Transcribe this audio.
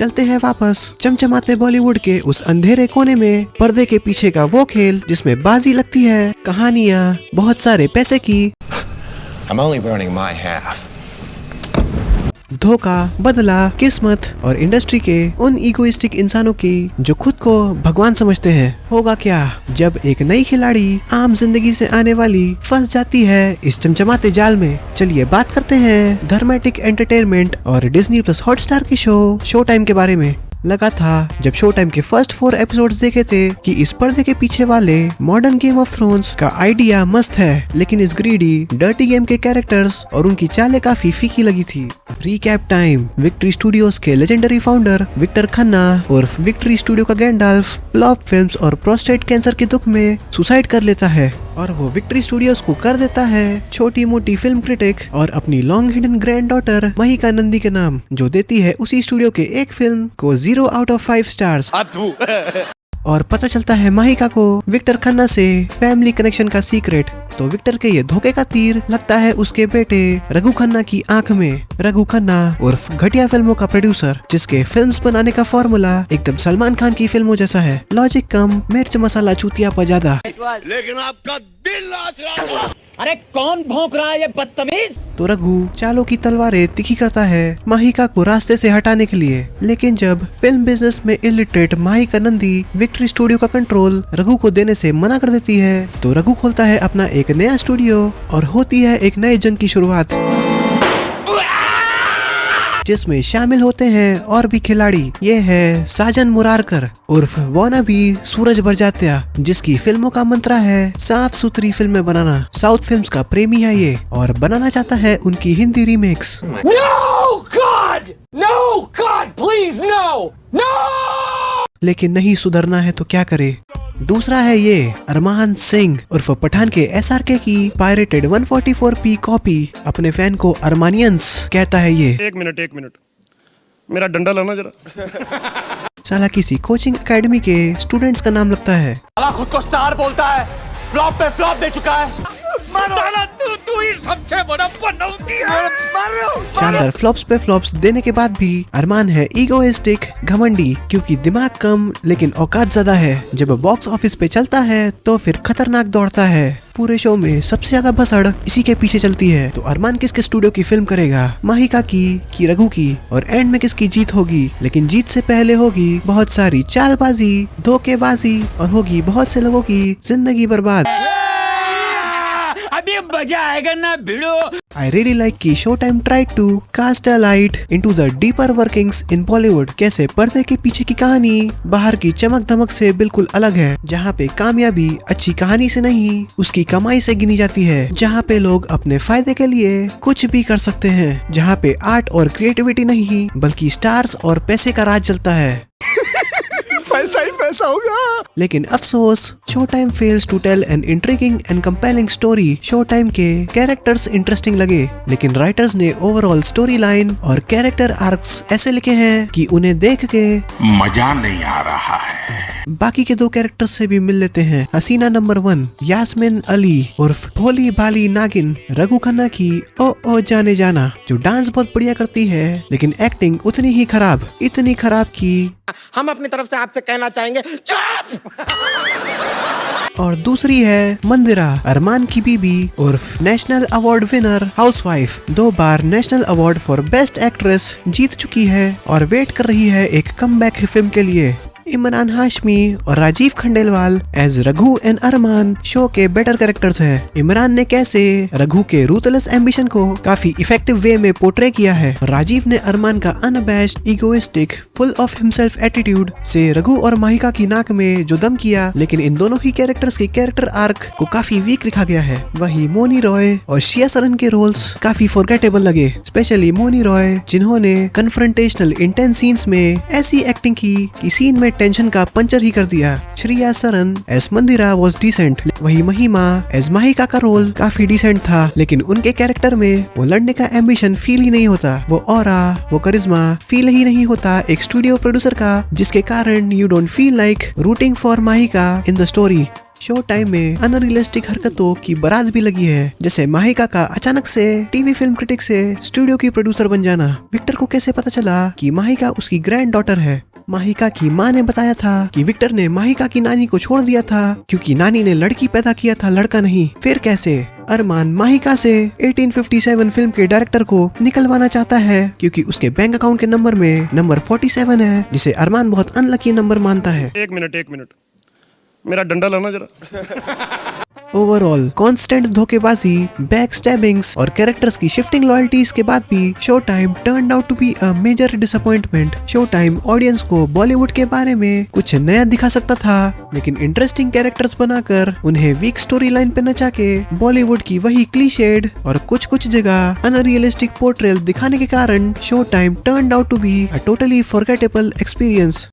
चलते हैं वापस चमचमाते बॉलीवुड के उस अंधेरे कोने में, पर्दे के पीछे का वो खेल जिसमें बाजी लगती है, कहानियाँ, बहुत सारे पैसे की, I'm only burning my half. धोखा, बदला, किस्मत और इंडस्ट्री के उन इगोइस्टिक इंसानों की जो खुद को भगवान समझते हैं। होगा क्या जब एक नई खिलाड़ी आम जिंदगी से आने वाली फंस जाती है इस चमचमाते जाल में। चलिए बात करते हैं धर्मेटिक एंटरटेनमेंट और डिज्नी प्लस हॉटस्टार की शो टाइम के बारे में। लगा था जब शो टाइम के फर्स्ट 4 एपिसोड्स देखे थे कि इस पर्दे के पीछे वाले मॉडर्न गेम ऑफ थ्रोन्स का आइडिया मस्त है, लेकिन इस ग्रीडी डर्टी गेम के कैरेक्टर्स और उनकी चालें काफी फीकी लगी थी। Recap time. विक्ट्री स्टूडियोज के लेजेंडरी फाउंडर विक्टर खन्ना और विक्ट्री स्टूडियो का गैंडाल्फ फ्लॉप फिल्म्स और प्रोस्टेट कैंसर के दुख में सुसाइड कर लेता है और वो विक्ट्री स्टूडियोज को कर देता है छोटी मोटी फिल्म क्रिटिक और अपनी long hidden granddaughter Mahika Nandi के नाम, जो देती है उसी स्टूडियो के एक फिल्म को 0 आउट ऑफ 5 स्टार्स। और पता चलता है महिका को विक्टर खन्ना से फैमिली कनेक्शन का सीक्रेट। तो विक्टर के ये धोखे का तीर लगता है उसके बेटे रघु खन्ना की आंख में। रघु खन्ना उर्फ घटिया फिल्मों का प्रोड्यूसर, जिसके फिल्म्स बनाने का फॉर्मूला एकदम सलमान खान की फिल्मों जैसा है, लॉजिक कम, मिर्च मसाला चूतिया पर ज्यादा। लेकिन आपका दिल नाच रहा है। अरे कौन भौंक रहा है ये बदतमीज? तो रघु चालों की तलवारें तीखी करता है महिका को रास्ते से हटाने के लिए, लेकिन जब फिल्म बिजनेस में illiterate Mahika Nandi victory studio का कंट्रोल रघु को देने से मना कर देती है, तो रघु खोलता है अपना एक नया स्टूडियो और होती है एक नए जंग की शुरुआत, जिसमें शामिल होते हैं और भी खिलाड़ी। ये है साजन मुरारकर उर्फ वानाबी सूरज बरजात्या, जिसकी फिल्मों का मंत्रा है साफ सुथरी फिल्में बनाना। साउथ फिल्म्स का प्रेमी है ये और बनाना चाहता है उनकी Hindi remakes. No God! No God! Please no! No! लेकिन नहीं सुधरना है तो क्या करे। दूसरा है ये अरमान सिंह उर्फ पठान के SRK की पायरेटेड 144p कॉपी। अपने फैन को अरमानियंस कहता है ये। एक मिनट मेरा डंडा लाना जरा। साला किसी कोचिंग एकेडमी के स्टूडेंट्स का नाम लगता है। साला खुद को स्टार बोलता है, फ्लॉप पे फ्लॉप दे चुका है। साला तू ही सबसे बड़ा बनौती है। शानदार फ्लॉप्स पे फ्लॉप्स देने के बाद भी अरमान है ईगोइस्टिक, घमंडी, क्योंकि दिमाग कम लेकिन औकात ज्यादा है। जब बॉक्स ऑफिस पे चलता है तो फिर खतरनाक दौड़ता है। पूरे शो में सबसे ज्यादा भसड़ इसी के पीछे चलती है। तो अरमान किसके स्टूडियो की फिल्म करेगा, महिका की रघु की, और एंड में किसकी जीत होगी? लेकिन जीत से पहले होगी बहुत सारी चालबाजी, धोखेबाजी और होगी बहुत से लोगों की जिंदगी बर्बाद। अभी मजा आएगा ना भिड़ो। I really like कि Showtime tried to cast a light into the deeper workings in Bollywood। कैसे पर्दे के पीछे की कहानी बाहर की चमक धमक से बिल्कुल अलग है, जहाँ पे कामयाबी अच्छी कहानी से नहीं उसकी कमाई से गिनी जाती है, जहाँ पे लोग अपने फायदे के लिए कुछ भी कर सकते हैं, जहाँ पे आर्ट और क्रिएटिविटी नहीं बल्कि स्टार्स और पैसे का राज चलता है। पैसा ही पैसा होगा। लेकिन अफसोस Showtime fails to tell an intriguing and compelling story. Showtime के कैरेक्टर्स इंटरेस्टिंग लगे, लेकिन राइटर्स ने ओवरऑल स्टोरी लाइन और कैरेक्टर आर्क्स ऐसे लिखे हैं कि उन्हें देख के मजा नहीं आ रहा है। बाकी के 2 कैरेक्टर्स से भी मिल लेते हैं। हसीना नंबर 1 यास्मिन अली उर्फ भोली भाली नागिन, रघु खन्ना की ओ जाने जाना, जो डांस बहुत बढ़िया करती है लेकिन एक्टिंग उतनी ही खराब, इतनी खराब की हम अपनी तरफ से आपसे कहना चाहेंगे चुप। और दूसरी है मंदिरा, अरमान की बीबी उर्फ नेशनल अवार्ड विनर हाउसवाइफ, 2 बार national award for best actress जीत चुकी है और वेट कर रही है एक कमबैक फिल्म के लिए। इमरान हाशमी और Rajeev Khandelwal as Raghu and Arman show के बेटर कैरेक्टर्स हैं। इमरान ने कैसे रघु के रूथलेस एम्बिशन को काफी इफेक्टिव वे में पोर्ट्रे किया है। राजीव ने अरमान का अनअबैश्ड, egoistic, full of himself attitude से रघु और महिका की नाक में जो दम किया, लेकिन इन दोनों ही कैरेक्टर्स की कैरेक्टर आर्क को काफी वीक लिखा गया है। वही मोनी रॉय और शिया सरन के रोल्स काफी फॉरगेटेबल लगे, स्पेशली मोनी रॉय, जिन्होंने कन्फ्रंटेशनल इंटेंस सीन्स में ऐसी एक्टिंग की कि सीन में टेंशन का पंचर ही कर दिया। Shriya Saran as Mandira was decent, वही महिमा एज महिका का रोल काफी डिसेंट था, लेकिन उनके कैरेक्टर में वो लड़ने का एम्बिशन फील ही नहीं होता, वो ऑरा, वो करिश्मा फील ही नहीं होता एक स्टूडियो प्रोड्यूसर का, जिसके कारण you don't feel like rooting for Mahika in the story. Show time में अनरियलिस्टिक हरकतों की बारात भी लगी है, जैसे माहिका का अचानक से टीवी फिल्म क्रिटिक से स्टूडियो की प्रोड्यूसर बन जाना। विक्टर को कैसे पता चला कि माहिका उसकी ग्रैंड डॉटर है? माहिका की माँ ने बताया था कि विक्टर ने माहिका की नानी को छोड़ दिया था क्योंकि नानी ने लड़की पैदा किया था, लड़का नहीं। फिर कैसे? अरमान माहिका से 1857 फिल्म के डायरेक्टर को निकलवाना चाहता है क्योंकि उसके बैंक अकाउंट के नंबर में नंबर 47 है, जिसे अरमान बहुत अनलकी नंबर मानता है। एक मिनट मेरा डंडा लाना जरा। ओवरऑल कांस्टेंट धोखेबाजी, बैक स्टैबिंग्स और कैरेक्टर्स की शिफ्टिंग लॉयल्टीज के बाद भी show time turned out to be a major disappointment. Show time audience को बॉलीवुड के बारे में कुछ नया दिखा सकता था, लेकिन इंटरेस्टिंग कैरेक्टर्स बनाकर उन्हें वीक स्टोरी लाइन पे नचा के बॉलीवुड की वही क्लीशेड और कुछ जगह अनरियलिस्टिक पोर्ट्रेल दिखाने के कारण show time turned out to be a totally forgettable experience.